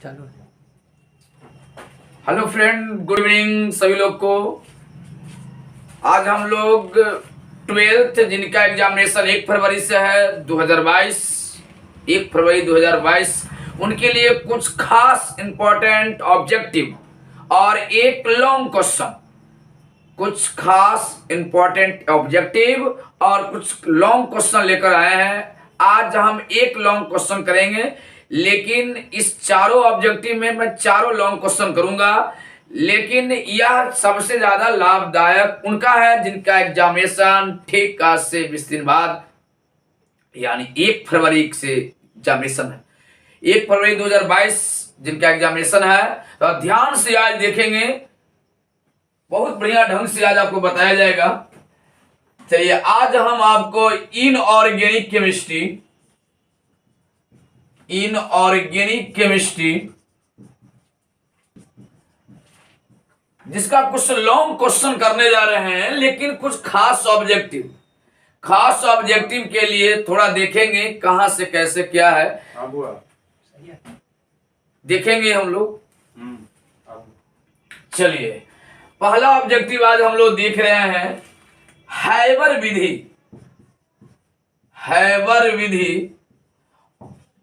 चलो। Hello friend, good evening सभी लोग को। आज हम लोग 12th जिनका एग्जामिनेशन 1 फरवरी से है 2022, 1 फरवरी 2022, उनके लिए कुछ खास इंपॉर्टेंट ऑब्जेक्टिव और एक लॉन्ग क्वेश्चन, कुछ खास इंपॉर्टेंट ऑब्जेक्टिव और कुछ लॉन्ग क्वेश्चन लेकर आए हैं। आज हम एक लॉन्ग क्वेश्चन करेंगे, लेकिन इस चारों ऑब्जेक्टिव में मैं चारों लॉन्ग क्वेश्चन करूंगा, लेकिन यह सबसे ज्यादा लाभदायक उनका है जिनका एग्जामिनेशन ठीक आज से 20 दिन बाद यानी 1 फरवरी से एग्जामिनेशन है। 1 फरवरी 2022 जिनका एग्जामिनेशन है, तो ध्यान से आज देखेंगे, बहुत बढ़िया ढंग से आज आपको बताया जाएगा। चलिए, आज हम आपको इनऑर्गेनिक केमिस्ट्री जिसका कुछ लॉन्ग क्वेश्चन करने जा रहे हैं, लेकिन कुछ खास ऑब्जेक्टिव के लिए थोड़ा देखेंगे कहां से कैसे क्या है, देखेंगे हम लोग। चलिए, पहला ऑब्जेक्टिव आज हम लोग देख रहे हैं हैबर विधि।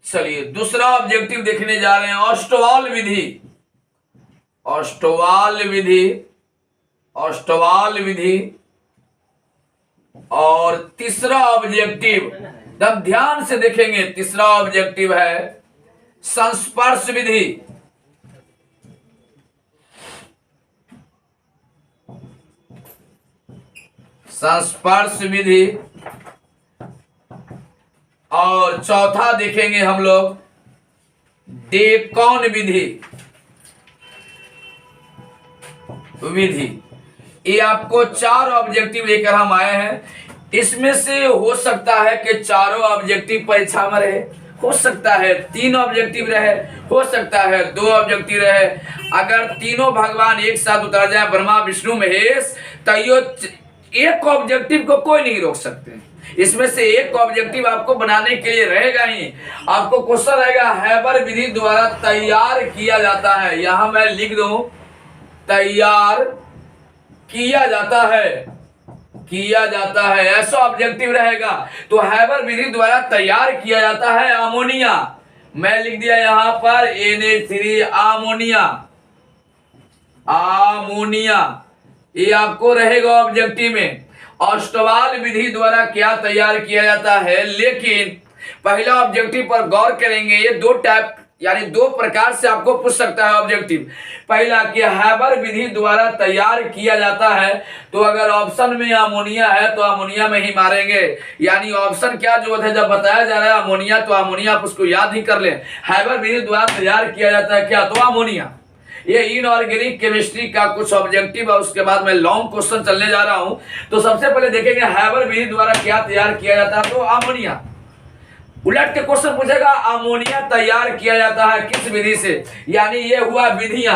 चलिए, दूसरा ऑब्जेक्टिव देखने जा रहे हैं ऑस्टवाल विधि। और तीसरा ऑब्जेक्टिव जब ध्यान से देखेंगे, तीसरा ऑब्जेक्टिव है संस्पर्श विधि। और चौथा देखेंगे हम लोग डेकॉन विधि। ये आपको 4 ऑब्जेक्टिव लेकर हम आए हैं। इसमें से हो सकता है कि चारों ऑब्जेक्टिव परीक्षा में रहे, हो सकता है 3 ऑब्जेक्टिव रहे, हो सकता है 2 ऑब्जेक्टिव रहे। अगर तीनों भगवान एक साथ उतर जाए, ब्रह्मा विष्णु महेश, तो एक ऑब्जेक्टिव को कोई नहीं रोक सकते। इसमें से एक ऑब्जेक्टिव आपको बनाने के लिए रहेगा ही। आपको क्वेश्चन रहेगा हैबर विधि द्वारा तैयार किया जाता है, यहां मैं लिख दूं तैयार किया जाता है, ऐसा ऑब्जेक्टिव रहेगा। तो हैबर विधि द्वारा तैयार किया जाता है अमोनिया, मैं लिख दिया यहां पर Na3 अमोनिया, ये आपको रहेगा ऑब्जेक्टिव में। ऑस्टवाल विधि द्वारा क्या तैयार किया जाता है, लेकिन पहला ऑब्जेक्टिव पर गौर करेंगे। ये 2 टाइप यानी 2 प्रकार से आपको पूछ सकता है ऑब्जेक्टिव। पहला कि हैबर विधि द्वारा तैयार किया जाता है, तो अगर ऑप्शन में अमोनिया है तो अमोनिया में ही मारेंगे, यानी ऑप्शन क्या जो है जब बताया जा रहा है अमोनिया, तो अमोनिया आप उसको याद ही कर ले। हैबर विधि द्वारा तैयार किया जाता है क्या, तो अमोनिया। ये इनऑर्गेनिक केमिस्ट्री का कुछ ऑब्जेक्टिव है, उसके बाद मैं लॉन्ग क्वेश्चन चलने जा रहा हूं। तो सबसे पहले देखेंगे हैबर विधि द्वारा क्या तैयार किया जाता है, तो अमोनिया। उलट के क्वेश्चन पूछेगा अमोनिया तैयार किया जाता है किस विधि से, यानी ये हुआ विधियां।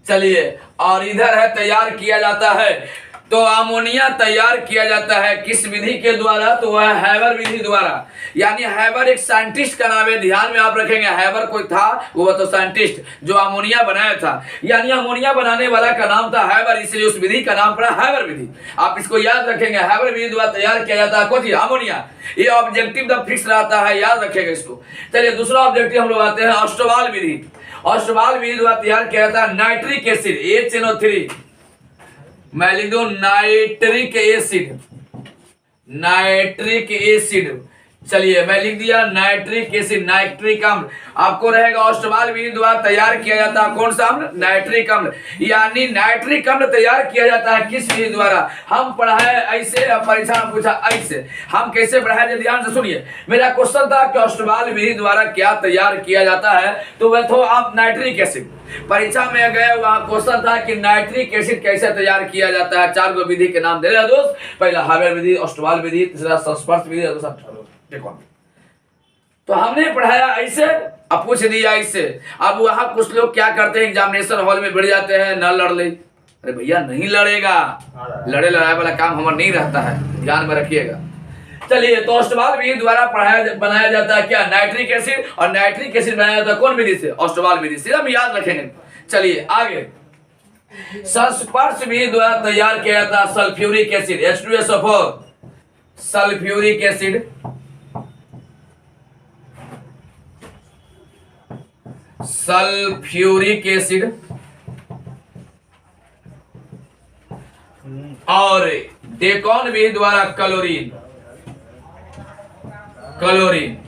चलिए, और इधर है तैयार किया जाता है, तो अमोनिया तैयार किया जाता है किस विधि के द्वारा, तो वह हैबर विधि द्वारा। यानी हैबर एक साइंटिस्ट का नाम है, ध्यान में आप रखेंगे। हैबर कोई था, वो तो साइंटिस्ट जो अमोनिया बनाया था, यानी अमोनिया बनाने वाला का नाम था हैबर, इसलिए उस विधि का नाम पड़ा हैबर विधि। आप इसको याद रखेंगे, हैबर विधि द्वारा तैयार किया जाता है कौन, अमोनिया। ये ऑब्जेक्टिव जब फिक्स रहता है, याद रखेगा इसको। चलिए, दूसरा ऑब्जेक्टिव हम लोग आते हैं ऑस्टवाल विधि। ऑस्टवाल विधि द्वारा तैयार किया जाता है नाइट्रिक एसिड HNO3, मैं लिख दू नाइट्रिक एसिड। चलिए, मैं लिख दिया नाइट्रिक एसिड, नाइट्रिक अम्ल। आपको रहेगा ऑस्टवाल विधि द्वारा तैयार किया जाता है कौन सा अम्ल, नाइट्रिक अम्ल। यानी नाइट्रिक अम्ल तैयार किया जाता है किस विधि द्वारा। हम पढ़ाए ऐसे, परीक्षा में पूछा ऐसे, हम कैसे पढ़ाए, ध्यान से सुनिए। मेरा क्वेश्चन था कि ऑस्टवाल विधि द्वारा क्या तैयार किया जाता है, तो वह तो आप नाइट्रिक एसिड। परीक्षा में गए, वहां क्वेश्चन था कि नाइट्रिक एसिड कैसे तैयार किया जाता है। 4 विधि के नाम दे रहे दोस्त, पहला हैबर विधि, ऑस्टवाल विधि, तीसरा संस्पर्श विधि, दूसरा। तो हमने पढ़ाया ऐसे, अब पूछ दिया ऐसे। अब वहां कुछ लोग क्या करते हैं, एग्जामिनेशन हॉल में बैठ जाते हैं, न लड़ ले। अरे भैया नहीं लड़ेगा, लड़े लड़ाई वाला काम हमारा नहीं रहता है, ध्यान में रखिएगा। चलिए, तो ऑस्टोबाल विधि द्वारा बनाया जाता है क्या? नाइट्रिक एसिड, और नाइट्रिक एसिड बनाया जाता है कौन विधि से? ऑस्टोबाल विधि से। हम याद रखेंगे। चलिए आगे, संस्पर्श विधि द्वारा तैयार किया जाता है sulphuric acid H2SO4, sulphuric acid, sulphuric acid और डेकॉन विधि द्वारा क्लोरीन, क्लोरीन।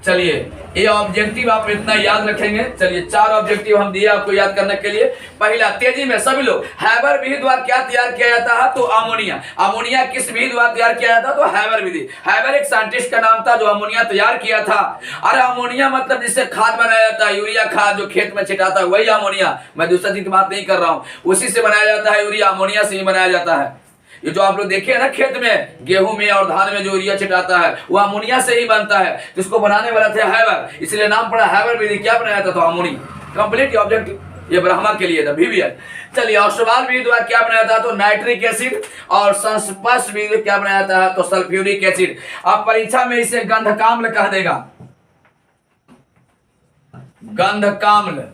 चलिए, ये ऑब्जेक्टिव आप इतना याद रखेंगे। चलिए, 4 ऑब्जेक्टिव हम दिए आपको याद करने के लिए। पहला, तेजी में सभी लोग, हैबर विधि द्वारा क्या तैयार किया जाता है? तो अमोनिया। अमोनिया किस विधि द्वारा तैयार किया जाता? तो हैबर विधि। हैबर एक साइंटिस्ट का नाम था जो अमोनिया तैयार किया था। अरे अमोनिया मतलब जिससे खाद बनाया जाता है, यूरिया खाद जो खेत में छिटाता है, वही अमोनिया। मैं दूसरा चीज की बात नहीं कर रहा हूँ, उसी से बनाया जाता है यूरिया, अमोनिया से ही बनाया जाता है। ये जो आप लोग देखे ना खेत में, गेहूं में और धान में जो यूरिया छिटाता है, वो अमोनिया से ही बनता है। जिसको बनाने वाला थे हैबर, इसलिए नाम पड़ा हैबर विधि। क्या बनाया था? तो अमोनिया। कंप्लीट ऑब्जेक्टिव ये ब्रह्मा के लिए था, VVI। चलिए, ऑस्टोबाल विधि द्वारा क्या बनाया था? तो नाइट्रिक एसिड, और संस्पर्श विधि क्या बनाया था? तो सल्फ्यूरिक एसिड। अब परीक्षा में इसे गंधकाम्ल कह देगा, गंधकाम्ल।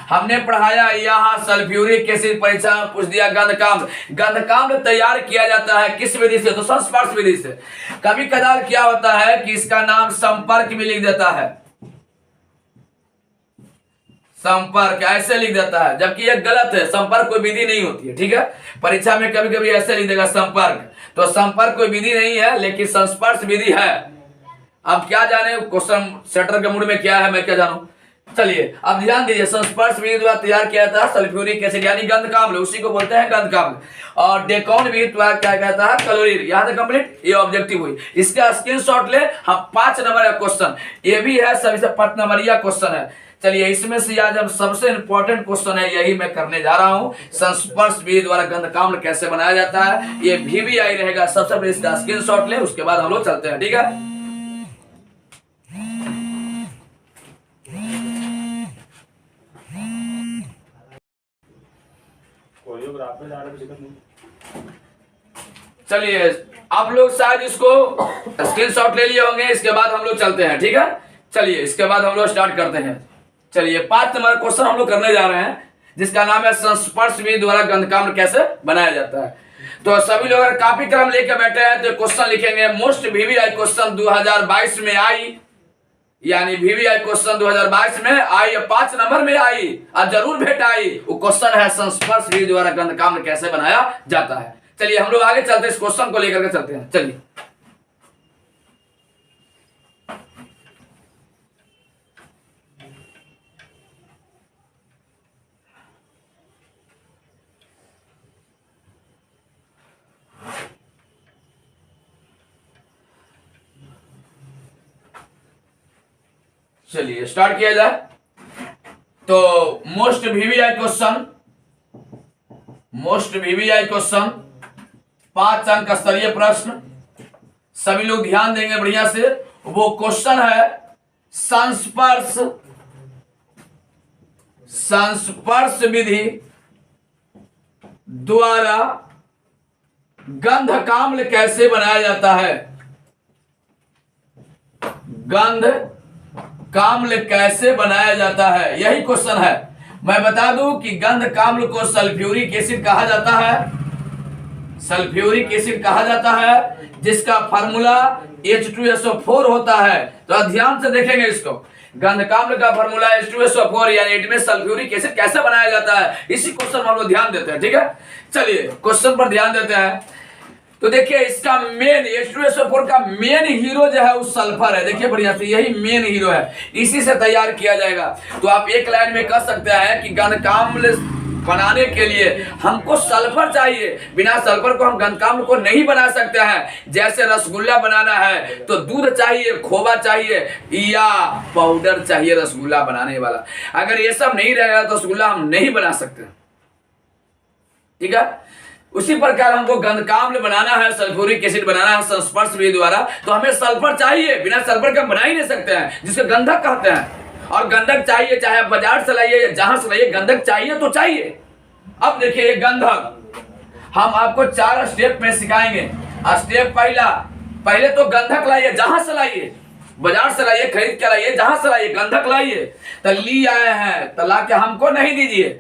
हमने पढ़ाया यहाँ सल्फ्यूरिक एसिड, परीक्षा में पूछ दिया गंधकाम्ल। गंधकाम्ल तैयार किया जाता है किस विधि से? तो संस्पर्श विधि से। कभी कदार क्या होता है कि इसका नाम संपर्क भी लिख देता है, संपर्क ऐसे लिख देता है, जबकि यह गलत है। संपर्क कोई विधि नहीं होती है, ठीक है। परीक्षा में कभी कभी ऐसे लिख देगा संपर्क, तो संपर्क कोई विधि नहीं है, लेकिन संस्पर्श विधि है। अब क्या जाने क्वेश्चन सेटर के मूड में क्या है, मैं क्या जानूं। चलिए, अब ध्यान दीजिए, संस्पर्श विधि द्वारा तैयार किया था सल्फ्यूरिक एसिड यानी गंधकाम्ल, उसी को बोलते हैं गंधकाम्ल। और डेकॉन विधि द्वारा क्या कहता है? क्लोरीन। यहां तक कंप्लीट, ये ऑब्जेक्टिव हुई। इसका स्क्रीनशॉट ले, हम 5 नंबर का क्वेश्चन ये भी है, सभी से 5 नंबरिया क्वेश्चन है। चलिए, इसमें से आज हम सबसे इंपॉर्टेंट क्वेश्चन है, यही मैं करने जा रहा हूं। संस्पर्श विधि द्वारा गंधकाम्ल कैसे बनाया जाता है, ये VVI रहेगा। सबसे पहले इसका स्क्रीनशॉट ले, उसके बाद हम लोग चलते हैं, ठीक है। चलिए, आप लोग शायद इसको स्क्रीनशॉट ले लिए होंगे, इसके बाद हम लोग चलते हैं, ठीक है। चलिए, इसके बाद हम लोग स्टार्ट करते हैं। चलिए, 5 नंबर क्वेश्चन हम लोग करने जा रहे हैं, जिसका नाम है संस्पर्श विधि द्वारा गंधकाम्ल कैसे बनाया जाता है। तो सभी लोग अगर कॉपी कलम लेकर बैठे हैं तो क्वेश्चन लिखेंगे। मोस्ट VVI क्वेश्चन 2022 में आई, यानी VVI क्वेश्चन 2022 में आई, 5 नंबर में आई और जरूर भेट आई। वो क्वेश्चन है संस्पर्श विधि द्वारा गंधकाम्ल कैसे बनाया जाता है। चलिए, हम लोग आगे चलते हैं, इस क्वेश्चन को लेकर के चलते हैं। चलिए, चलिए स्टार्ट किया जाए। तो most VVI question, most VVI question, 5 अंक स्तरीय प्रश्न, सभी लोग ध्यान देंगे बढ़िया से। वो क्वेश्चन है संस्पर्श, संस्पर्श विधि द्वारा गंधकाम्ल कैसे बनाया जाता है, गंधकाम्ल कैसे बनाया जाता है, यही क्वेश्चन है। मैं बता दूं कि गंधकाम्ल को सल्फ्यूरिक एसिड कहा जाता है, सल्फ्यूरिक एसिड कहा जाता है, जिसका फार्मूला H2SO4 होता है। तो ध्यान से देखेंगे इसको, गंधकाम्ल का फार्मूला H2SO4, यानी इसमें सल्फ्यूरिक एसिड कैसे बनाया जाता है, इसी क्वेश्चन पर हम लोग ध्यान देते हैं, ठीक है। चलिए क्वेश्चन पर ध्यान देते हैं। तो देखिए, इसका मेन H2SO4 का मेन हीरो जो है वो सल्फर है। देखिए बढ़िया से, यही मेन हीरो है, इसी से तैयार किया जाएगा। तो आप एक लाइन में कह सकते हैं कि गंधकाम्ल बनाने के लिए हमको सल्फर चाहिए, बिना सल्फर को हम गंधकाम्ल को नहीं बना सकते हैं। जैसे रसगुल्ला बनाना है तो दूध चाहिए, खोवा चाहिए या पाउडर चाहिए रसगुल्ला बनाने वाला। अगर ये सब नहीं रहेगा तो रसगुल्ला हम नहीं बना सकते, ठीक है। उसी प्रकार हमको गंधकाम्ल बनाना है, सल्फ्यूरिक एसिड बनाना है संस्पर्श विधि द्वारा, तो हमें सल्फर चाहिए, बिना सल्फर के हम बना ही नहीं सकते हैं, जिसको गंधक कहते हैं। और गंधक चाहिए, चाहे आप बाजार से लाइए या जहां से लाइए, गंधक चाहिए तो चाहिए। अब देखिए गंधक हम आपको 4 स्टेप में सिखाएंगे। स्टेप पहला, पहले तो गंधक लाइए, जहां से लाइए, बाजार से लाइए, खरीद के लाइए, जहां से लाइए, गंधक लाइए। तो ली आए हैं तो ला के हमको नहीं दीजिए,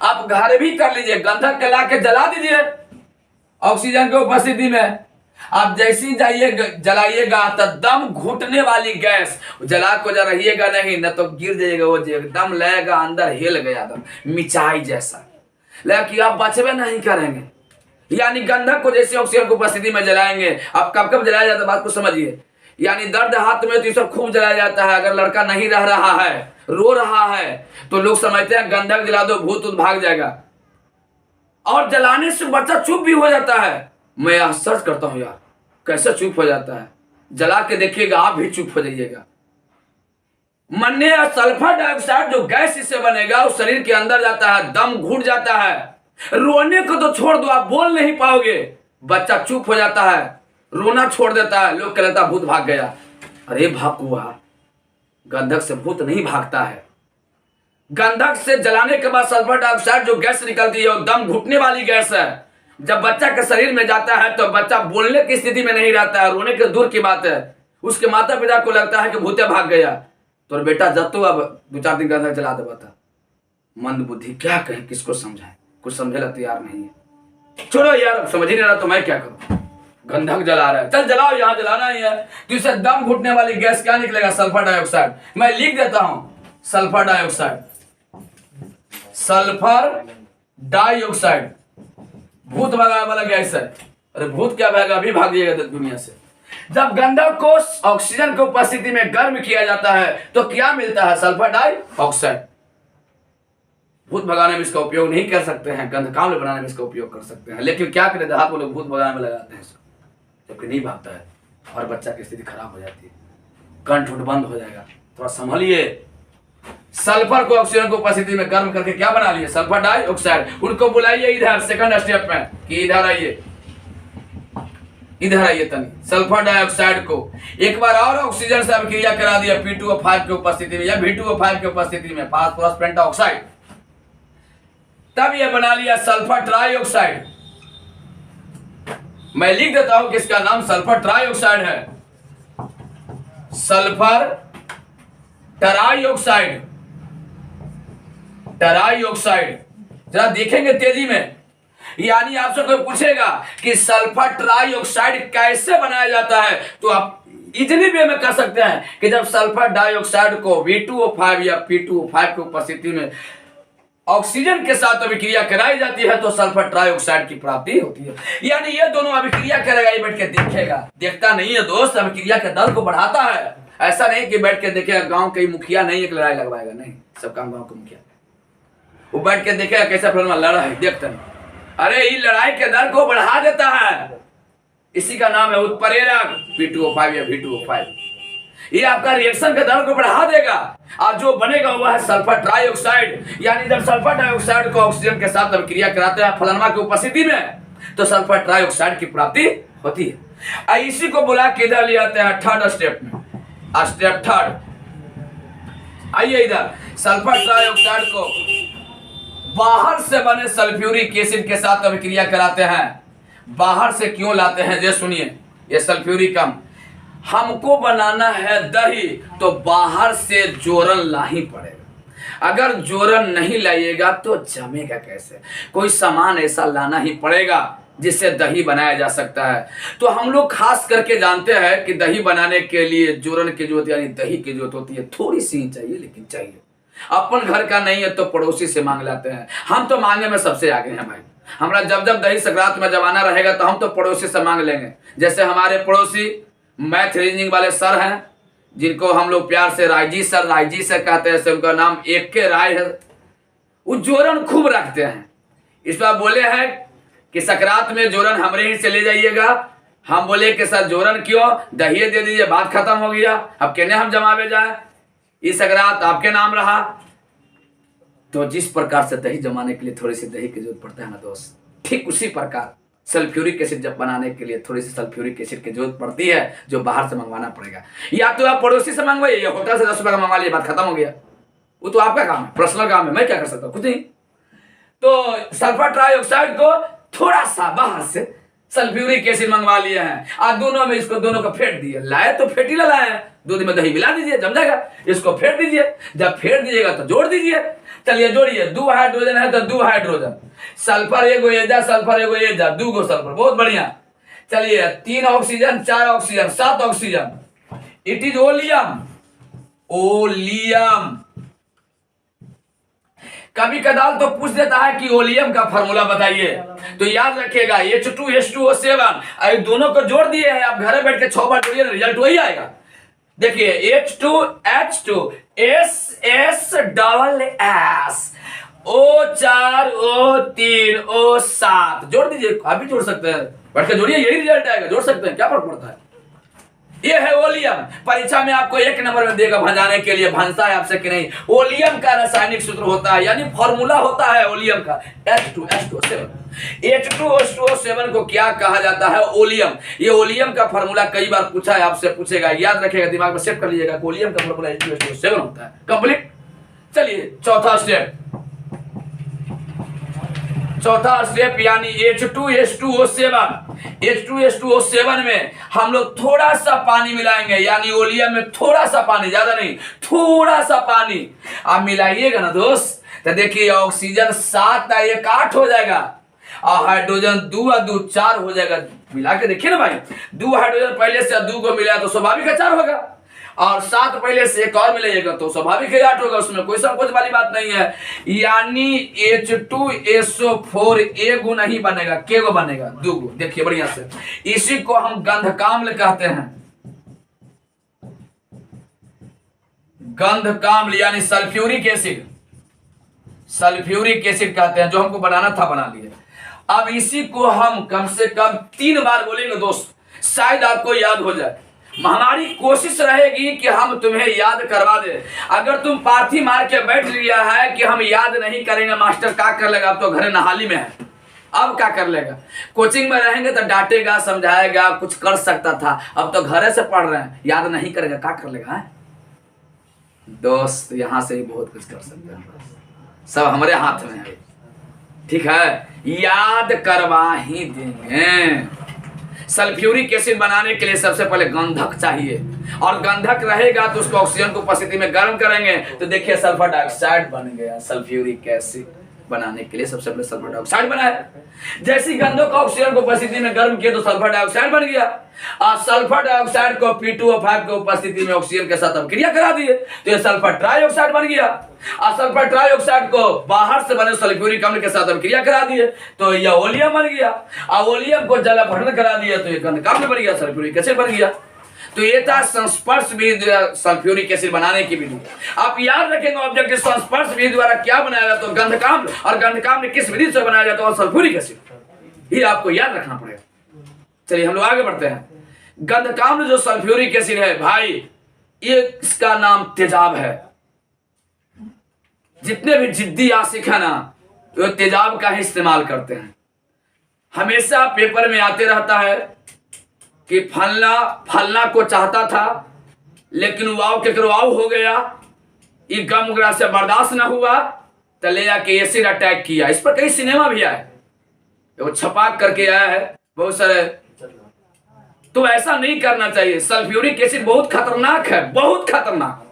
आप घर भी कर लीजिए, गंधक के ला के जला दीजिए ऑक्सीजन की उपस्थिति में। आप जैसे ही जाइए जलाइएगा तो दम घुटने वाली गैस, जला को जा रहिएगा नहीं, न तो गिर जाइएगा, वो दम लगेगा अंदर, हिल गया दम मिचाई जैसा, लेकिन आप बचवे नहीं करेंगे। यानी गंधक को जैसे ऑक्सीजन की उपस्थिति में जलाएंगे। आप कब कब जलाया जाता है बात को समझिए। यानी दर्द हाथ में तो ये सब खूब जलाया जाता है। अगर लड़का नहीं रह रहा है, रो रहा है, तो लोग समझते हैं गंधक जला दो भूत उत भाग जाएगा, और जलाने से बच्चा चुप भी हो जाता है। मैं आश्चर्य करता हूं यार, कैसे चुप हो जाता है। जला के देखिएगा, आप भी चुप हो जाइएगा। मन्ने सल्फर डाइऑक्साइड जो गैस इससे बनेगा, उस शरीर के अंदर जाता है, दम घुट जाता है, रोने को तो छोड़ दो, आप बोल नहीं पाओगे, बच्चा चुप हो जाता है, रोना छोड़ देता है। लोग कहता भूत भाग गया। अरे भाकुआ, गंधक से भूत नहीं भागता है। गंधक से जलाने के बाद सल्फर डाइऑक्साइड जो गैस निकलती है, वो दम घुटने वाली गैस है। जब बच्चा के शरीर में जाता है तो बच्चा बोलने की स्थिति में नहीं रहता है, रोने के दूर की बात है। उसके माता पिता को लगता है कि भूते भाग गया। तो बेटा जब तो अब 2-4 दिन गंधक जला दे, बता मंद बुद्धि क्या कहें, किसको समझाएं, कुछ समझे ला तैयार नहीं है। छोड़ो यार, समझ ही नहीं रहा तो मैं क्या करूं। गंधक जला रहा है, चल जलाओ, यहां जलाना ही है। तो इससे दम घुटने वाली गैस क्या निकलेगा? Sulphur dioxide. मैं लिख देता हूं, सल्फर डाइऑक्साइड, सल्फर डाइऑक्साइड भूत भगाने वाला गैस है। अरे भूत क्या भागेगा, अभी भाग जाएगा दुनिया से। जब गंधक को ऑक्सीजन की उपस्थिति में गर्म किया जाता है तो क्या मिलता है? Sulphur dioxide. भूत भगाने में इसका उपयोग नहीं कर सकते हैं, गंधकाम्ल बनाने में इसका उपयोग कर सकते हैं, लेकिन क्या करें, देहात में लोग भूत भगाने में लगाते हैं, जबकि नहीं भागता है और बच्चा की स्थिति खराब हो जाती है, कंठ उठ बंद हो जाएगा। थोड़ा संभलिए। सल्फर को ऑक्सीजन की उपस्थिति में गर्म करके क्या बना लिए? Sulphur dioxide. उनको बुलाइए इधर सेकंड स्टेप में कि इधर आइए, इधर आइए तनी। सल्फर डाइऑक्साइड को एक बार और ऑक्सीजन से अभिक्रिया करा दिया P2O5 की उपस्थिति में या V2O5 की उपस्थिति में, फास्फोरस पेंटाऑक्साइड। तब यह बना लिया सल्फर ट्राइऑक्साइड। मैं लिख देता हूं कि इसका नाम सल्फर ट्राइऑक्साइड है, सल्फर ट्राइऑक्साइड। ट्राइऑक्साइड जरा देखेंगे तेजी में। यानी आपसे कोई पूछेगा कि सल्फर ट्राइऑक्साइड कैसे बनाया जाता है, तो आप इतनी वे में कर सकते हैं कि जब सल्फर डाइऑक्साइड को V2O5 या P2O5 की उपस्थिति में ऑक्सीजन के साथ अभिक्रिया कराई जाती है तो सल्फर ट्राइऑक्साइड की प्राप्ति होती है। यानी ये दोनों अभिक्रिया करेगा, ये बैठ के देखेगा। देखता नहीं है दोस्त, अभिक्रिया के दर को बढ़ाता है। ऐसा नहीं कि बैठ के देखेगा, गांव के मुखिया नहीं एक लड़ाई लगवाएगा, नहीं, सब काम गांव का मुखिया। वो बैठ के देखेगा कैसा फिल्म लड़ा है, देखता नहीं। अरे ये लड़ाई के दर को बढ़ा देता है, इसी का नाम है उत्प्रेरक P2O5 या V2O5। ये आपका रिएक्शन के दर को बढ़ा देगा और जो बनेगा वह है सल्फर ट्राइऑक्साइड। यानी जब सल्फर डाइऑक्साइड को ऑक्सीजन के साथ अभिक्रिया कराते हैं फलनमा की उपस्थिति में तो सल्फर ट्राइऑक्साइड की प्राप्ति होती है। इसी को बुला के इधर ले आते हैं थर्ड स्टेप में, स्टेप थर्ड। आइए इधर, सल्फर ट्राइऑक्साइड को बाहर से बने सल्फ्यूरिक एसिड के साथ अभिक्रिया कराते हैं। बाहर से क्यों लाते हैं ये सुनिए। ये सल्फ्यूरिक अम्ल हमको बनाना है दही, तो बाहर से जोरन ला ही पड़ेगा। अगर जोरन नहीं लाइएगा तो जमेगा कैसे? कोई सामान ऐसा लाना ही पड़ेगा जिससे दही बनाया जा सकता है। तो हम लोग खास करके जानते हैं कि दही बनाने के लिए जोरन की जरूरत यानी दही की जरूरत होती है। थोड़ी सी ही चाहिए, लेकिन चाहिए। अपन घर का नहीं है तो पड़ोसी से मांग लाते हैं। हम तो मांगे में सबसे आगे हैं भाई। हमारा जब जब दही संक्रांत में जमाना रहेगा तो हम तो पड़ोसी से मांग लेंगे। जैसे हमारे पड़ोसी मैथ रीजनिंग वाले सर हैं, जिनको हम लोग प्यार से रायजी सर कहते हैं, उनका नाम एक के राय है। वो जोरन खूब रखते हैं। इस बार बोले हैं कि संक्रांत में जोरन हमरे ही से ले जाइएगा। हम बोले कि सर जोरन क्यों, दही दे दीजिए, बात खत्म हो गया, अब कहने हम जमावे जाए, इस संक्रांत आपके नाम रहा। तो जिस प्रकार से दही जमाने के लिए थोड़ी सी दही की जरूरत पड़ता है ना दोस्त, ठीक उसी प्रकार सल्फ्यूरिक एसिड जब बनाने के लिए थोड़ी सी सल्फ्यूरिक एसिड की जरूरत पड़ती है, जो बाहर से मंगवाना पड़ेगा। या तो आप पड़ोसी से मंगवाइए या होटल से 10 रुपए का मंगवा लिए, बात खत्म हो गया। वो तो आपका काम है, पर्सनल काम है, मैं क्या कर सकता हूँ, कुछ नहीं। तो सल्फर ट्राइऑक्साइड को थोड़ा सा बाहर से सल्फ्यूरिक एसिड मंगवा लिए हैं और दोनों में इसको दोनों को फेंट दिए। लाए तो फेंटी लाए हैं, दूध में दही मिला दीजिए, जम जाएगा। इसको फेंट दीजिए, जब फेंट दीजिएगा तो जोड़ दीजिए। चलिए जोड़िए, 2 हाइड्रोजन है तो 2 हाइड्रोजन, सल्फर एगो एजा, सल्फर एगो एजा, 2 गो सल्फर, बहुत बढ़िया। चलिए 3 oxygen, 4 oxygen, 7 oxygen, it is oleum. Oleum कभी कदाल तो पूछ देता है कि ओलियम का फार्मूला बताइए, तो याद रखिएगा H2H2O7 दोनों को जोड़ दिए हैं। आप घर बैठ के 6 बार जोड़िए, रिजल्ट वही आएगा। देखिए H2H2 SS double S O4 O3 O7 जोड़ दीजिए। आप भी जोड़ सकते हैं, बैठ के जोड़िए, यही रिजल्ट आएगा। जोड़ सकते हैं, क्या फर्क पड़ता है। ये है ओलियम। परीक्षा में आपको 1 नंबर में देगा भंजाने के लिए, भंसा है आपसे कि नहीं। ओलियम का रासायनिक सूत्र होता है, यानी फॉर्मूला होता है ओलियम का H2H2O7। H2O7 को क्या कहा जाता है? ओलियम। ये ओलियम का फॉर्मूला कई बार पूछा है, आपसे पूछेगा, याद रखिएगा, दिमाग में सेट कर लीजिएगा। ओलियम का फॉर्मूला H2H2O7 होता है। कंप्लीट। चलिए चौथा स्टेप यानी H2H2O7 में हम लोग थोड़ा सा पानी मिलाएंगे, यानी ओलियम में थोड़ा सा पानी, ज्यादा नहीं, थोड़ा सा पानी आप मिलाइएगा ना दोस्त, तो देखिए ऑक्सीजन 7 और 1 8 हो जाएगा, और हाइड्रोजन 2 और 2 4 हो जाएगा। मिला के देखिए ना भाई, 2 हाइड्रोजन पहले से 2 को मिला तो स्वाभाविक है 4 होगा, और 7 पहले से 1 और मिलेगा तो स्वाभाविक है 8 होगा। उसमें कोई संकोच वाली बात नहीं है। यानी H2SO4 एक गुना ही बनेगा, के गो बनेगा? 2 गो। देखिए बढ़िया से, इसी को हम गंधकाम्ल कहते हैं। गंधकाम्ल यानी सल्फ्यूरिक एसिड, सल्फ्यूरिक एसिड कहते हैं। जो हमको बनाना था बना लिए। अब इसी को हम कम से कम 3 बार बोलेंगे दोस्त, शायद आपको याद हो जाए। हमारी कोशिश रहेगी कि हम तुम्हें याद करवा दे। अगर तुम पार्थी मार के बैठ लिया है कि हम याद नहीं करेंगे, मास्टर क्या कर लेगा? अब तो घरे नहाली में है, अब क्या कर लेगा? कोचिंग में रहेंगे तो डांटेगा, समझाएगा, कुछ कर सकता था। अब तो घरे से पढ़ रहे हैं, याद नहीं करेगा, क्या कर लेगा है? दोस्त यहां से ही बहुत कुछ कर सकते हैं, सब हमारे हाथ में है। ठीक है, याद करवा ही देंगे। सल्फ्यूरिक एसिड बनाने के लिए सबसे पहले गंधक चाहिए, और गंधक रहेगा तो उसको ऑक्सीजन को उपस्थिति में गर्म करेंगे तो देखिए सल्फर डाइऑक्साइड बन गया। सल्फ्यूरिक एसिड बनाने के लिए सबसे पहले सल्फर डाइऑक्साइड बनाया। जैसी गंधक को ऑक्सीजन को उपस्थिति में गर्म किया तो सल्फर डाइऑक्साइड बन गया, और सल्फर डाइऑक्साइड को P2O5 की उपस्थिति में ऑक्सीजन के साथ अभिक्रिया करा दिए तो ये सल्फर ट्राइऑक्साइड बन गया। और सल्फर ट्राइऑक्साइड को बाहर से बने सल्फ्यूरिक अम्ल के साथ अभिक्रिया करा दिए तो यह ओलियम बन गया, और ओलियम को जलावरण करा दिया तो ये गंधकाम्ल बन गया, सल्फ्यूरिक एसिड बन गया। तो ये था संस्पर्श विधि सल्फ्यूरिक एसिड बनाने की विधि। आप याद रखेंगे ऑब्जेक्टिव संस्पर्श विधि द्वारा क्या बनाया जाता है? तो गंधकाम्ल, और गंधकाम्ल किस विधि से बनाया जाता है? सल्फ्यूरिक एसिड, ये आपको याद रखना पड़ेगा। चलिए हम लोग आगे बढ़ते हैं। गंधकाम्ल जो सल्फ्यूरिक एसिड है भाई, ये इसका नाम तेजाब है। जितने भी जिद्दी आशिक है ना, वो तेजाब का ही इस्तेमाल करते हैं। हमेशा पेपर में आते रहता है कि फलना को चाहता था लेकिन वाव के वाव हो गया, ये गम वगैरह से बर्दाश्त न हुआ तो ले आके एसिड अटैक किया। इस पर कई सिनेमा भी आए, वो छपाक करके आया है बहुत सारे। तो ऐसा नहीं करना चाहिए। सल्फ्यूरिक एसिड बहुत खतरनाक है, बहुत खतरनाक।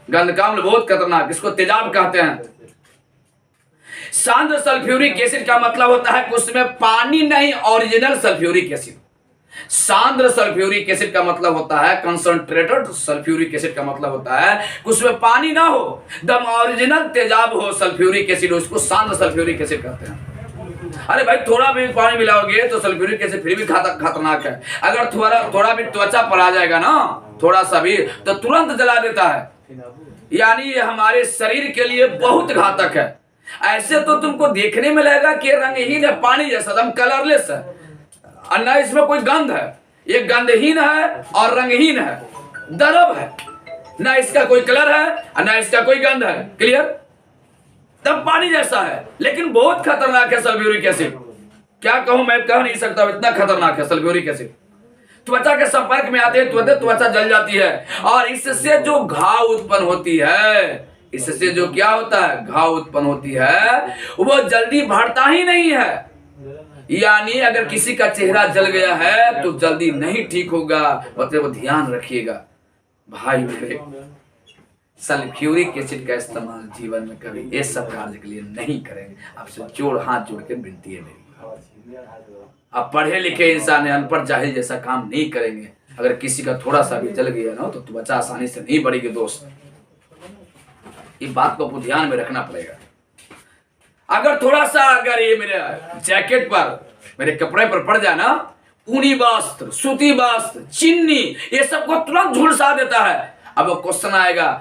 गंधकाम्ल बहुत खतरनाक, इसको तेजाब कहते हैं। सांद्र सल्फ्यूरिक एसिड का मतलब होता है कि उसमें पानी नहीं, ओरिजिनल सल्फ्यूरिक एसिड। सांद्र सल्फ्यूरिक एसिड का मतलब होता है, कंसंट्रेटेड सल्फ्यूरिक एसिड का मतलब होता है कि उसमें पानी ना हो, दम ओरिजिनल तेजाब हो सल्फ्यूरिक एसिड, उसको सांद्र सल्फ्यूरिक एसिड कहते हैं। अरे भाई थोड़ा भी पानी मिलाओगे तो सल्फ्यूरिक एसिड फिर भी खतरनाक है। अगर थोड़ा भी त्वचा पर आ जाएगा ना, थोड़ा सा भी, तो तुरंत जला देता है। यानी ये हमारे शरीर के लिए बहुत घातक है। ऐसे तो तुमको देखने में लगेगा कि रंगहीन है, पानी जैसा, दम कलरलेस है, और ना इसमें कोई गंध है। ये गंधहीन है और रंगहीन है, द्रव है, ना इसका कोई कलर है और ना इसका कोई गंध है। क्लियर? तब पानी जैसा है, लेकिन बहुत खतरनाक है सल्फ्यूरिक एसिड। क्या कहूं, मैं कह नहीं सकता, इतना खतरनाक है सल्फ्यूरिक एसिड। त्वचा के संपर्क में आते हैं तुरंत त्वचा जल जाती है, और इससे जो घाव उत्पन्न होती है, इससे जो क्या होता है, घाव उत्पन्न होती है, वो जल्दी बढ़ता ही नहीं है। यानी अगर किसी का चेहरा जल गया है तो जल्दी नहीं ठीक होगा, मतलब ध्यान रखिएगा भाई मेरे। सल्फ्यूरिक एसिड का इस्तेमाल जीवन में कभी ये सब कार्य के लिए नहीं करेंगे। आपसे हाथ जोड़ के विनती है मेरी। आप पढ़े लिखे इंसान है, अनपढ़ जाहिल जैसा काम नहीं करेंगे। अगर किसी का थोड़ा सा भी जल गया ना तो त्वचा आसानी से नहीं बढ़ेगी दोस्त। ये बात को ध्यान में रखना पड़ेगा। अगर थोड़ा सा अगर ये मेरे जैकेट पर, मेरे कपड़े पर पड़ जाए ना, ऊनी वस्त्र, सूती वस्त्र, चीनी, ये सबको तुरंत झुलसा देता है। अब वो क्वेश्चन आएगा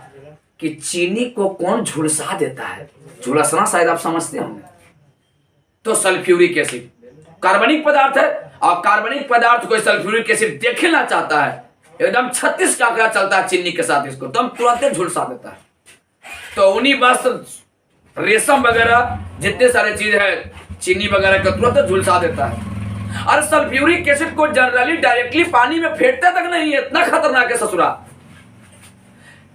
कि चीनी को कौन झुलसा देता है? झुलसना शायद आप समझते होंगे। तो सल्फ्यूरिक एसिड कार्बनिक पदार्थ है, और कार्बनिक पदार्थ को सल्फ्यूरिक एसिड देखना चाहता है, एकदम 36 का आंकड़ा चलता है चीनी के साथ, इसको तो तुरंत झुलसा देता है। तो ऊनी वस्त्र, रेशम वगैरह जितने सारे चीज है, चीनी वगैरह को तुरंत झुलसा देता है। और सल्फ्यूरिक एसिड को जनरली डायरेक्टली पानी में फेंकते तक नहीं है, इतना खतरनाक है ससुरा।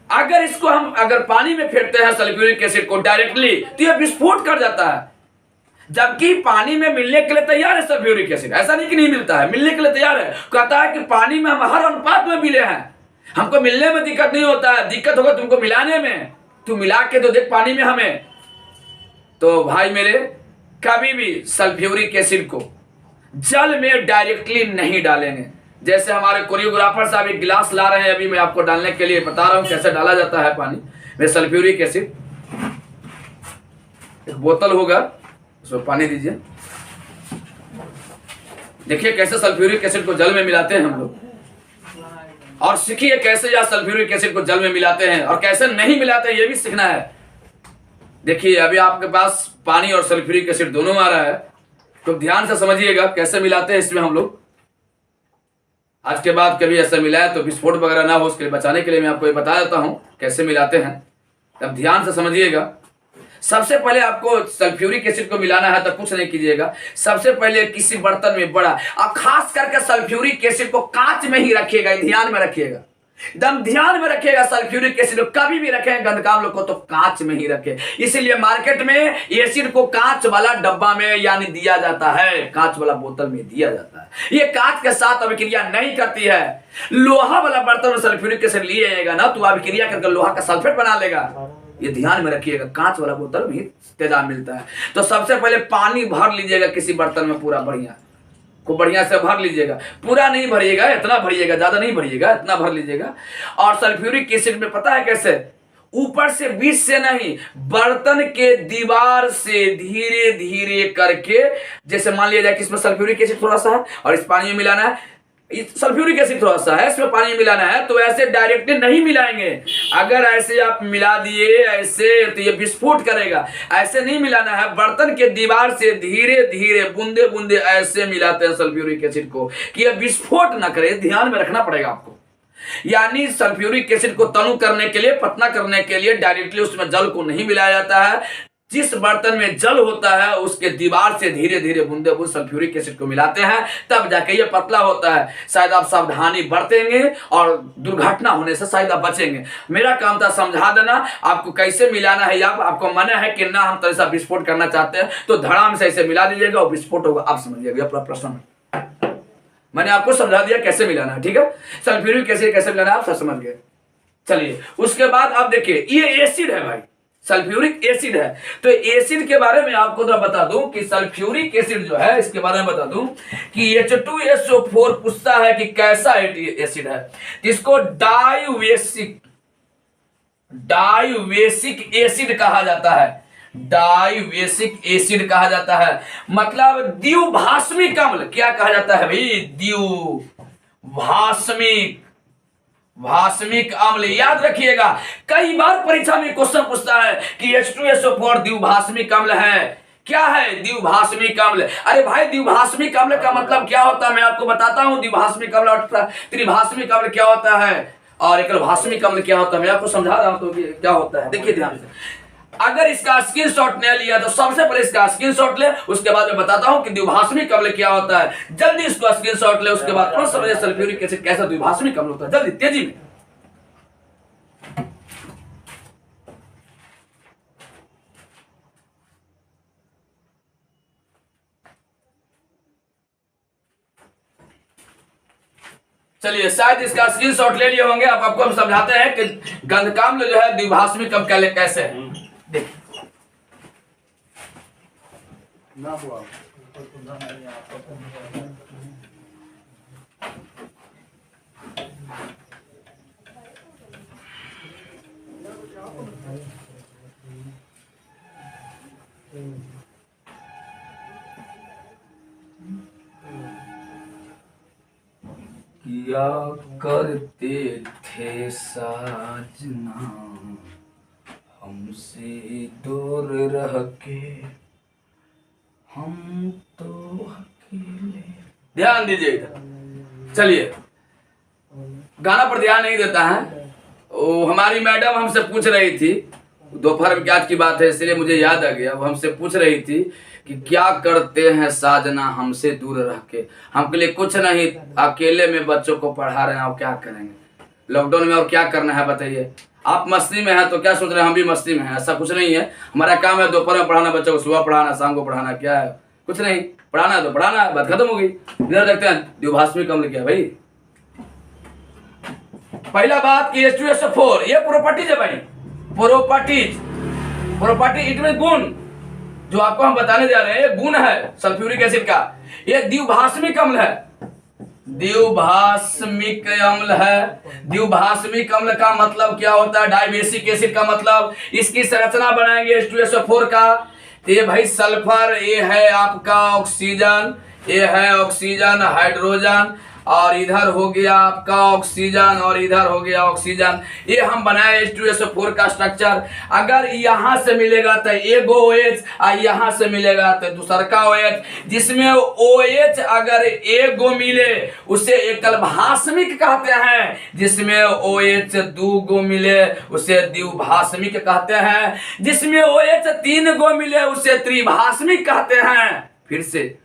अगर इसको हम अगर पानी में फेंकते हैं सल्फ्यूरिक एसिड को डायरेक्टली, तो यह विस्फोट कर जाता है। जबकि पानी में मिलने के लिए तैयार है सल्फ्यूरिक एसिड, ऐसा नहीं कि नहीं मिलता है, मिलने के लिए तैयार है। कहता है कि पानी में हम हर अनुपात में मिले हैं, हमको मिलने में दिक्कत नहीं होता है, दिक्कत होगा तुमको मिलाने में। तू मिला के तो देख पानी में हमें। तो भाई मेरे, कभी भी सल्फ्यूरिक एसिड को जल में डायरेक्टली नहीं डालेंगे। जैसे हमारे कोरियोग्राफर साहब एक गिलास ला रहे हैं, अभी मैं आपको डालने के लिए बता रहा हूं कैसे डाला जाता है पानी में सल्फ्यूरिक एसिड। एक बोतल होगा, उसमें पानी दीजिए। देखिए कैसे सल्फ्यूरिक एसिड को जल में मिलाते हैं हम लोग, और सीखिए कैसे यह सल्फ्यूरिक एसिड को जल में मिलाते हैं और कैसे नहीं मिलाते हैं, ये भी सीखना है। देखिए अभी आपके पास पानी और सल्फ्यूरिक एसिड दोनों आ रहा है, तो ध्यान से समझिएगा कैसे मिलाते हैं इसमें हम लोग। आज के बाद कभी ऐसा मिलाए तो विस्फोट वगैरह ना हो, उसके लिए बचाने के लिए मैं आपको ये बता देता हूं कैसे मिलाते हैं, तब ध्यान से समझिएगा। सबसे पहले आपको सल्फ्यूरिक एसिड को मिलाना है तो कुछ नहीं कीजिएगा। सबसे पहले किसी बर्तन में बड़ा, और खास करके सल्फ्यूरिक एसिड को कांच में ही रखिएगा, ध्यान में रखिएगा, एकदम ध्यान में रखिएगा। सल्फ्यूरिक एसिड कभी भी रखें गंध काम लोग को तो कांच में ही रखें। इसीलिए मार्केट में एसिड को कांच वाला डब्बा में यानी दिया जाता है, कांच वाला बोतल में दिया जाता है। ये कांच के साथ अभिक्रिया नहीं करती है। लोहा वाला बर्तन में सल्फ्यूरिक एसिड लिएगा ना तो अभिक्रिया करके लोहा का सल्फेट बना लेगा, ये ध्यान में रखिएगा। कांच वाला बोतल भी तेजाब मिलता है। तो सबसे पहले पानी भर लीजिएगा किसी बर्तन में, पूरा बढ़िया से भर लीजिएगा। पूरा नहीं भरिएगा, इतना भरिएगा, ज्यादा नहीं भरिएगा, इतना भर लीजिएगा। और सल्फ्यूरिक एसिड में पता है कैसे, ऊपर से बीच से नहीं, बर्तन के दीवार से धीरे धीरे करके, जैसे मान लिया जाए कि इसमें सल्फ्यूरिक एसिड थोड़ा सा है और इस पानी में मिलाना है, सल्फ्यूरिक एसिड थोड़ा सा है, इसमें पानी मिलाना है, तो ऐसे डायरेक्टली नहीं मिलाएंगे। अगर ऐसे आप मिला दिए ऐसे तो ये विस्फोट करेगा। ऐसे नहीं मिलाना है, बर्तन के दीवार से धीरे धीरे बूंदे बूंदे ऐसे मिलाते हैं सल्फ्यूरिक एसिड को कि ये विस्फोट ना करे, ध्यान में रखना पड़ेगा आपको। यानी सल्फ्यूरिक एसिड को तनु करने के लिए, पतला करने के लिए डायरेक्टली उसमें जल को नहीं मिलाया जाता है। जिस बर्तन में जल होता है उसके दीवार से धीरे धीरे बूंदे बूंद सल्फ्यूरिक एसिड को मिलाते हैं, तब जाके ये पतला होता है। शायद आप सावधानी बरतेंगे और दुर्घटना होने से शायद आप बचेंगे। मेरा काम था समझा देना आपको कैसे मिलाना है। आपको मना है कि ना हम तरह से विस्फोट करना चाहते हैं तो धड़ाम से ऐसे मिला दीजिएगा और विस्फोट होगा, आप समझिएगा। अपना प्रश्न मैंने आपको समझा दिया कैसे मिलाना है, ठीक है। सल्फ्यूरिक एसिड कैसे मिलाना है आप सब समझ गए। चलिए उसके बाद आप देखिए, ये एसिड है भाई, सल्फ्यूरिक एसिड है। तो एसिड के बारे में आपको तो बता दूं कि सल्फ्यूरिक एसिड जो है, इसके बारे में बता दूं कि H2SO4 पूछता है कि कैसा एसिड है। इसको डाइवेसिक एसिड कहा जाता है। डाइवेसिक एसिड कहा जाता है, मतलब द्विभाषमिक अम्ल। क्या कहा जाता है भाई? भाषमिक अम्ल। याद रखिएगा, कई बार परीक्षा में क्वेश्चन पूछता है कि H2SO4 द्विभाषमिक अम्ल है। क्या है द्विभाषमिक अम्ल? अरे भाई द्विभाषमिक अम्ल का मतलब क्या होता है मैं आपको बताता हूं। द्विभाषमिक अम्ल और त्रिभाषमिक अम्ल क्या होता है और एक भाषमिक अम्ल क्या होता है, मैं आपको समझा रहा हूं तो क्या होता है। देखिए ध्यान से, अगर इसका स्क्रीनशॉट नहीं लिया तो सबसे पहले इसका स्क्रीनशॉट ले, उसके बाद मैं बताता हूं कि द्विभाषमिक अम्ल क्या होता है। जल्दी इसको स्क्रीनशॉट ले, उसके बाद तुरंत समझिए सल्फ्यूरिक एसिड कैसा द्विभाषमिक अम्ल होता है। जल्दी तेजी में। चलिए शायद इसका स्क्रीनशॉट ले लिए होंगे। अब आपको हम समझाते हैं कि गंधकाम्ल जो है द्विभाषमिक अम्ल कैसे है। देखिए क्या करते थे साजना हमसे दूर रह के, हम तो अकेले। ध्यान दीजिए इधर। चलिए गाना पर ध्यान नहीं देता है। वो हमारी मैडम हमसे पूछ रही थी, दोपहर में आज की बात है इसलिए मुझे याद आ गया। वो हमसे पूछ रही थी कि क्या करते हैं साजना हमसे दूर रह के। हमके लिए कुछ नहीं, अकेले में बच्चों को पढ़ा रहे हैं। और क्या करेंगे लॉकडाउन में, और क्या करना है बताइए। आप मस्ती में हैं तो क्या सोच रहे हैं हम भी मस्ती में हैं? ऐसा कुछ नहीं है। हमारा काम है दोपहर में पढ़ाना, बच्चों को सुबह पढ़ाना, शाम को पढ़ाना। क्या है? कुछ नहीं, पढ़ाना है तो पढ़ाना है, बात खत्म हो गई। इधर देखते हैं द्विभाषमिक अम्ल क्या भाई। पहला बात कि H2SO4 ये प्रॉपर्टीज है भाई। प्रॉपर्टी इट मीन गुण, जो आपको हम बताने जा रहे हैं ये गुण है सल्फ्यूरिक एसिड का। ये द्विभाषमिक अम्ल है, द्विभाषमिक अम्ल है। द्विभाषमिक अम्ल का मतलब क्या होता है? डाइबेसिक एसिड का मतलब। इसकी संरचना बनाएंगे H2SO4 का। तो ये भाई सल्फर, ये है आपका ऑक्सीजन, ये है ऑक्सीजन हाइड्रोजन, और इधर हो गया आपका ऑक्सीजन, और इधर हो गया ऑक्सीजन। ये हम बनाए H2SO4 का स्ट्रक्चर। अगर यहां से मिलेगा तो एगो OH, और यहां से मिलेगा तो दूसर का OH। जिसमें OH अगर एगो मिले उसे एकल भाषमिक कहते हैं, जिसमें OH दो गो मिले उसे द्विभाषमिक कहते हैं, जिसमें OH तीन गो मिले उसे त्रिभाषमिक कहते हैं। फिर से,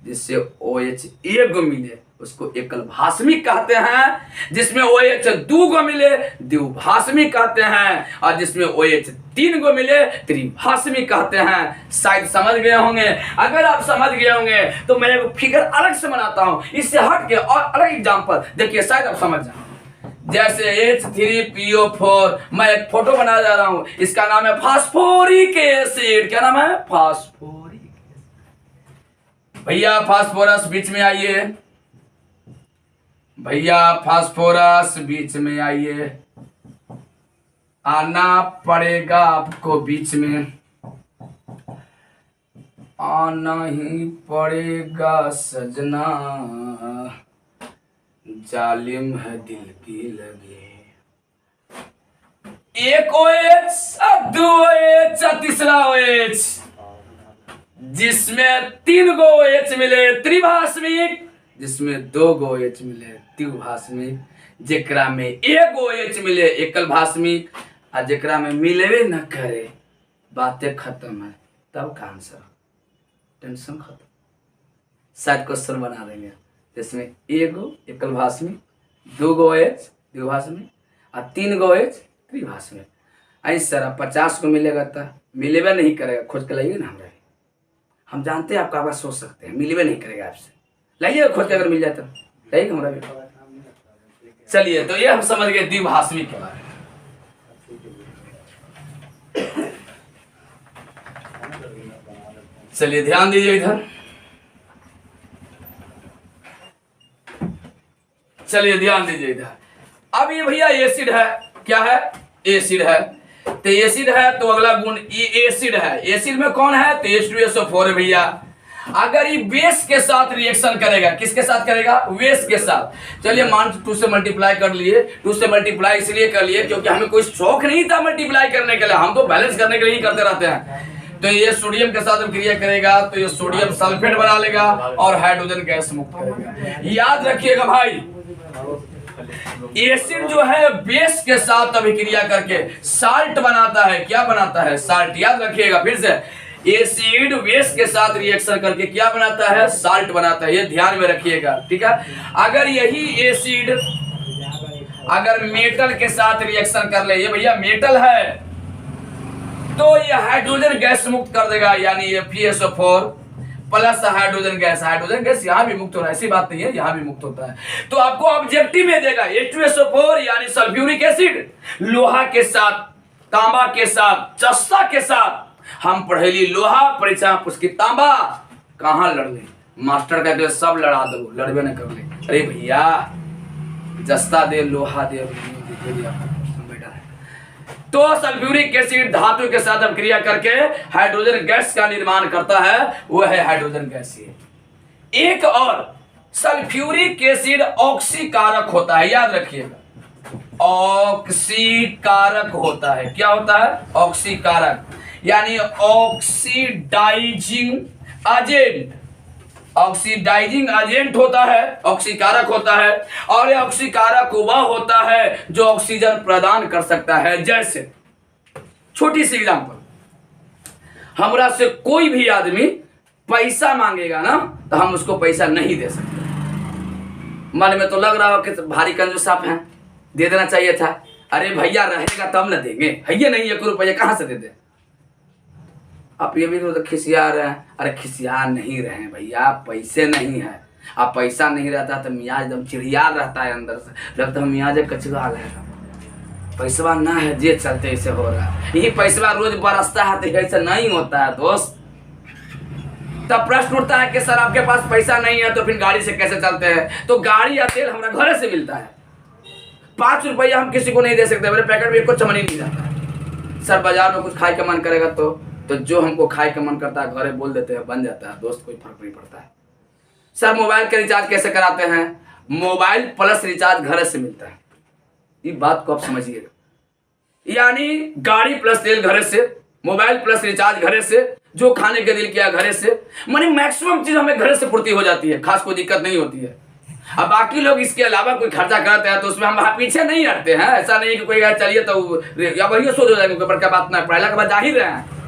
जिससे OH एगो मिले उसको एकल भाषमिक कहते हैं, जिसमें OH दो गो मिले द्विभाषमिक कहते हैं, और जिसमें OH तीन गो मिले त्रिभाषमिक कहते हैं। शायद समझ गए होंगे। अगर आप समझ गए होंगे तो मैं एक फिगर अलग से बनाता हूं, इससे हट के और अलग एग्जांपल देखिए, शायद आप समझ जाओ। जैसे H3PO4, मैं एक फोटो बना जा रहा हूं, इसका नाम है फास्फोरिक एसिड। क्या नाम है? फास्फोरिक। भैया फास्फोरस बीच में आइए, भैया फास्फोरस बीच में आइए। आना पड़ेगा आपको बीच में, आना ही पड़ेगा सजना, जालिम है दिल की लगे। एक OH, दो OH, तीसरा OH, जिसमें तीन गो OH मिले त्रिभाषमिक, जिसमें दो गो OH मिले द्विभाषमिक, जेकरा में एक OH मिले एकल भाषमिक, और जेकरा में मिलेवे न करे बातें खत्म है। तब का आंसर, टेंशन खत्म। शायद क्वेश्चन बना देंगे जिसमें एगो एकल भाषमिक, दो गो OH द्विभाषमिक, और तीन गो OH त्रिभाषमिक। ऐसे सर 50 को मिलेगा तो मिलेवे नहीं करेगा, खोज के लाइए ना। हम जानते हैं आपका आवाज सोच सकते हैं, मिलेवे नहीं करेगा आपसे, लाइए खोज के, अगर मिल जाए तो लाइए हमारा भी। चलिए तो ये हम समझ गए द्विभाषमिक के बारे में। चलिए ध्यान दीजिए इधर। चलिए ध्यान दीजिए इधर। अब ये भैया एसिड है, क्या है? एसिड है। तो एसिड है तो अगला गुण एसिड है। एसिड में कौन है? तो H2SO4 है भैया। अगर ये बेस के साथ रिएक्शन करेगा, किसके साथ करेगा? बेस के साथ। चलिए मान 2 से मल्टीप्लाई कर लिए। 2 से मल्टीप्लाई इसलिए कर लिए क्योंकि हमें कोई शौक नहीं था मल्टीप्लाई करने के लिए, हम तो बैलेंस करने के लिए ही करते रहते हैं। तो ये सोडियम के साथ क्रिया करेगा तो ये सोडियम सल्फेट बना लेगा और हाइड्रोजन गैस मुक्त करेगा। याद रखिएगा भाई, एसिड जो है बेस के साथ अभिक्रिया करके साल्ट बनाता है। क्या बनाता है? साल्ट। याद रखिएगा फिर से, एसिड बेस के साथ रिएक्शन करके क्या बनाता है? साल्ट बनाता है। ये ध्यान में रखिएगा, ठीक है। अगर यही एसिड अगर मेटल के साथ रिएक्शन कर ले, ये भैया मेटल है, तो ये हाइड्रोजन गैस मुक्त कर देगा, यानी ये FeSO4 plus hydrogen gas. Hydrogen gas यहाँ भी मुक्त हो रहा है, ऐसी बात नहीं है, यहाँ भी मुक्त होता है। तो आपको ऑब्जेक्टिव में देगा H2SO4 यानी सल्फ्यूरिक एसिड लोहा के साथ, तांबा के साथ, जस्ता के साथ। हम पढ़ेली लोहा, परीक्षा में पूछ तांबा, कहाँ लड़ ले, मास्टर का सब लड़ा दो, लड़बे न कर ले। अरे भैया जस्ता दे, लोहा दे, तो सल्फ्यूरिक एसिड धातु के साथ अभिक्रिया करके हाइड्रोजन गैस का निर्माण करता है, वह है हाइड्रोजन गैस। एक और सल्फ्यूरिक एसिड ऑक्सीकारक होता है, याद रखिएगा, ऑक्सीकारक होता है। क्या होता है? ऑक्सीकारक, यानी ऑक्सीडाइजिंग एजेंट। ऑक्सीडाइजिंग एजेंट होता है, ऑक्सीकारक होता है। और ये ऑक्सीकारक वह होता है जो ऑक्सीजन प्रदान कर सकता है। जैसे छोटी सी एग्जांपल, हमरा से कोई भी आदमी पैसा मांगेगा ना, तो हम उसको पैसा नहीं दे सकते। मन में तो लग रहा हो कि भारी कंजूस आप हैं, दे देना चाहिए था। अरे भैया रहेगा तब न देंगे, है ये नहीं, 1 रुपया कहां से दे दे। आप ये भी तो खिसिया रहे हैं। अरे खिसिया नहीं रहे हैं भैया, पैसे नहीं है। अब पैसा नहीं रहता तो मियाज एकदम चिड़िया रहता है, अंदर से लगता है मियाज कचरा रहेगा। पैसवा ना है जे चलते ऐसे हो रहा है। यही पैसवा रोज बरसता है तो ऐसे नहीं होता है दोस्त। तब प्रश्न उठता है कि सर आपके पास पैसा नहीं है तो फिर गाड़ी से कैसे चलते हैं? तो गाड़ी या तेल हमारा घर से मिलता है। 5 रुपया हम किसी को नहीं दे सकते, मेरे पैकेट में कुछ मनी नहीं जाता है। सर बाजार में कुछ खाए का मन करेगा तो जो हमको खाए का मन करता है घरे बोल देते हैं, बन जाता है दोस्त, कोई फर्क नहीं पड़ता है। सर मोबाइल का रिचार्ज कैसे कराते हैं? मोबाइल प्लस रिचार्ज घर से मिलता है। ये बात को आप समझिएगा, यानी गाड़ी प्लस तेल घर से, मोबाइल प्लस रिचार्ज घर से, जो खाने का दिल किया घर से, माने मैक्सिमम चीज हमें घर से पूर्ति हो जाती है, खास कोई दिक्कत नहीं होती है। अब बाकी लोग इसके अलावा कोई खर्चा करते हैं तो उसमें हम पीछे नहीं हटते हैं। ऐसा नहीं कि कोई चलिए तो या वही सोच हो जाएंगे, बड़का बात ना, पढ़ाई के बाद जा ही रहे हैं,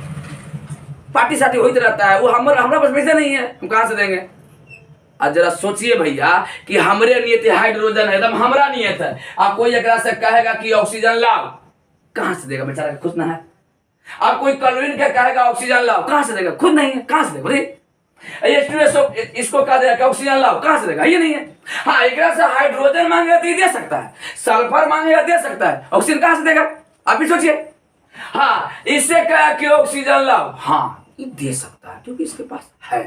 पार्टी साटी होते रहता है। वो हमारा पास पैसे नहीं है, हम कहां से देंगे? आज जरा सोचिए भैया कि हमरे नियत हाइड्रोजन है, एकदम हमारा नियत है। आप कोई एक से कहेगा कि ऑक्सीजन लाओ, कहां से देगा? बेचारा खुद ना है। आप कोई क्लोरीन का कहेगा ऑक्सीजन लाओ, कहां से देगा? खुद नहीं है, कहां से देगा? इसको कह देगा ऑक्सीजन लाओ, कहां से देगा? ये नहीं है। हाँ, एक से हाइड्रोजन मांगेगा तो दे सकता है, सल्फर मांगेगा दे सकता है, ऑक्सीजन कहां से देगा? आप भी सोचिए। हाँ, इससे कहा कि ऑक्सीजन लाओ, हाँ ये दे सकता है क्योंकि इसके पास है।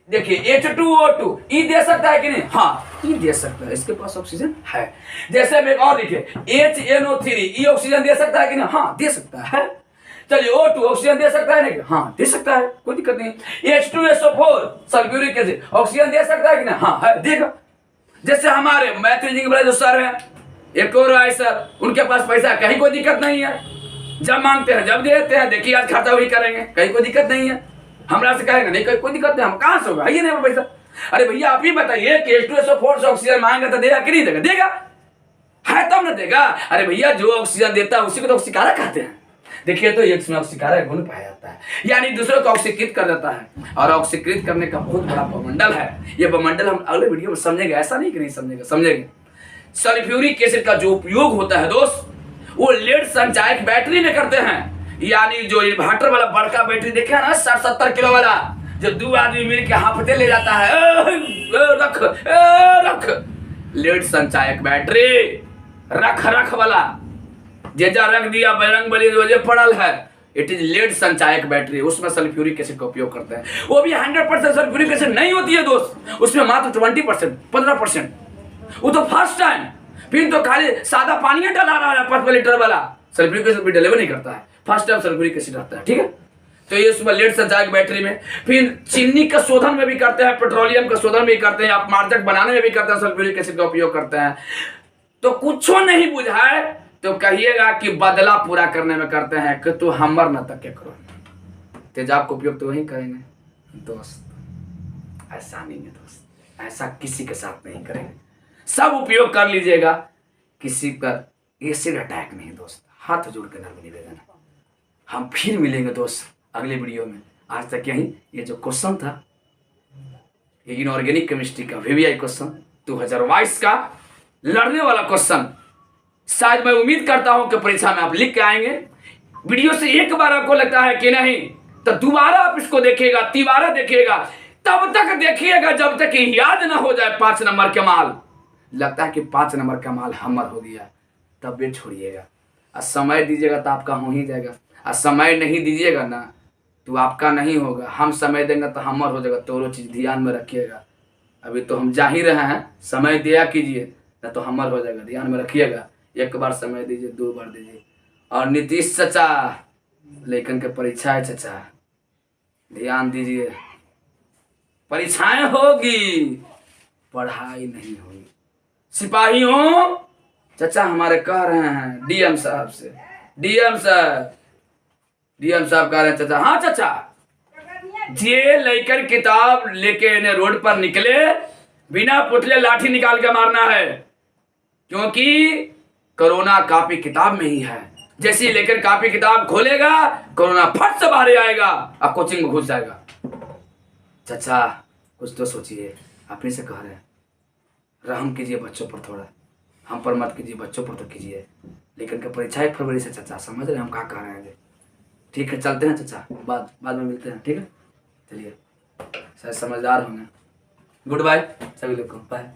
देखिए H2O2 ये दे सकता है कि नहीं? हाँ ये दे सकता है, इसके पास ऑक्सीजन है। जैसे में और लिखे HNO3 ये ऑक्सीजन दे सकता है कि नहीं? हाँ दे सकता है। चलिए O2 ऑक्सीजन दे सकता है नहीं? हाँ दे सकता है, कोई दिक्कत नहीं। H2SO4 सल्फ्यूरिक एसिड ऑक्सीजन दे सकता है कि नहीं? हाँ है, देगा। जैसे हमारे मैथ इंजीनियरिंग वाले जो सर हैं, एक और आए सर, उनके पास पैसा कहीं कोई दिक्कत नहीं है, जब मांगते हैं जब देते हैं। देखिए आज खर्चा वही करेंगे, कहीं कोई दिक्कत नहीं है। हमरा से कहेंगे नहीं कोई दिक्कत नहीं, हम कहां से होगा? ये नहीं पैसा। अरे भैया आप ही बताइए कि H2SO4 से ऑक्सीजन मांगेगा तो देगा कि नहीं देगा? देगा है तब ना देगा। अरे भैया जो ऑक्सीजन देता है उसी को तो ऑक्सीकारक कहते हैं। देखिए तो एक में ऑक्सीकारक गुण पाया जाता है, यानी दूसरे को ऑक्सीकृत कर देता है। और ऑक्सीकृत करने का बहुत बड़ा बमंडल है। ये बमंडल हम अगले वीडियो में समझेंगे, ऐसा नहीं कि नहीं समझेंगे, समझेंगे। सल्फ्यूरिक एसिड का जो उपयोग होता है दोस्त, वो लेड संचायक बैटरी में करते हैं। यानी जो इन्वर्टर वाला बड़का बैटरी देखे ना 60-70 किलो वाला, जो 2 आदमी मिल के हाफते ले जाता है, रख लेड संचायक बैटरी, रख वाला जेजा रख दिया बजरंग बली जो पड़ल है, इट इज लेड संचायक बैटरी। उसमें सल्फ्यूरिक एसिड का उपयोग करते हैं। वो भी 100% सल्फ्यूरिक एसिड नहीं होती है दोस्त, उसमें मात्र 20%, 15%। वो तो फर्स्ट टाइम, फिर तो खाली सादा पानी डाला रहा है 5 लीटर वाला, सल्फ्यूरिक एसिड भी डिलीवर नहीं करता है। फर्स्ट टाइम सल्फ्यूरिक एसिड आता है, ठीक है। तो ये उसमें लेड संचायक बैटरी में, फिर चीनी का शोधन में भी करते हैं, पेट्रोलियम का शोधन में भी करते हैं, आप मार्जक बनाने में भी करते हैं, सल्फ्यूरिक एसिड का उपयोग करते हैं। तो कुछ नहीं बुझाए तो कहिएगा कि बदला पूरा करने में करते हैं कि तू हमर न तक करो, तेजाब का उपयोग तो वही करेंगे दोस्त। ऐसा नहीं है दोस्त, ऐसा किसी के साथ नहीं करेंगे। सब उपयोग कर लीजिएगा, किसी पर एसिड अटैक नहीं दोस्त। हाथ जोड़ कर निवेदन, हम फिर मिलेंगे दोस्त अगले वीडियो में। आज तक यही, ये जो क्वेश्चन था ये इनऑर्गेनिक केमिस्ट्री का VVI क्वेश्चन 2022 का लड़ने वाला क्वेश्चन, शायद मैं उम्मीद करता हूं कि परीक्षा में आप लिख के आएंगे। वीडियो से एक बार आपको लगता है कि नहीं, तो दोबारा आप इसको देखिएगा, तिबारा देखिएगा, तब तक देखिएगा जब तक याद ना हो जाए 5 नंबर का माल। लगता है कि 5 नंबर का माल हमर हो गया, तब भी छोड़िएगा। और समय दीजिएगा तो आपका हो ही जाएगा, और समय नहीं दीजिएगा ना तो आपका नहीं होगा। हम समय देंगे तो हमर हो जाएगा। तो वो चीज़ ध्यान में रखिएगा। अभी तो हम जा ही रहे हैं, समय दिया कीजिए ना तो हमर हो जाएगा। ध्यान में रखिएगा। 1 बार समय दीजिए, 2 बार दीजिए। और नीतीश चचा, लेकिन के परीक्षा है चचा, ध्यान दीजिए। परीक्षाएं होगी, पढ़ाई नहीं होगी। सिपाहियों, चचा हमारे कह रहे हैं डीएम साहब से, डीएम साहब कह रहे हैं चचा। हाँ चचा, जे लेकर किताब लेके इन्हें रोड पर निकले, बिना पुतले लाठी निकाल के मारना है, क्योंकि कोरोना कापी किताब में ही है। जैसे लेकर कापी किताब खोलेगा, कोरोना फट से बाहर आएगा और कोचिंग में घुस जाएगा। चचा कुछ तो सोचिए, अपने से कह रहे हैं, रहम कीजिए बच्चों पर थोड़ा, हम पर मत कीजिए, बच्चों पर तो कीजिए। लेकिन क्या परीक्षा 1 फरवरी से चचा, समझ रहे हम क्या कह रहे हैं। ठीक है, चलते हैं चचा, बाद में मिलते हैं, ठीक है। चलिए, शायद समझदार होंगे। गुड बाय सभी लोग को, बाय।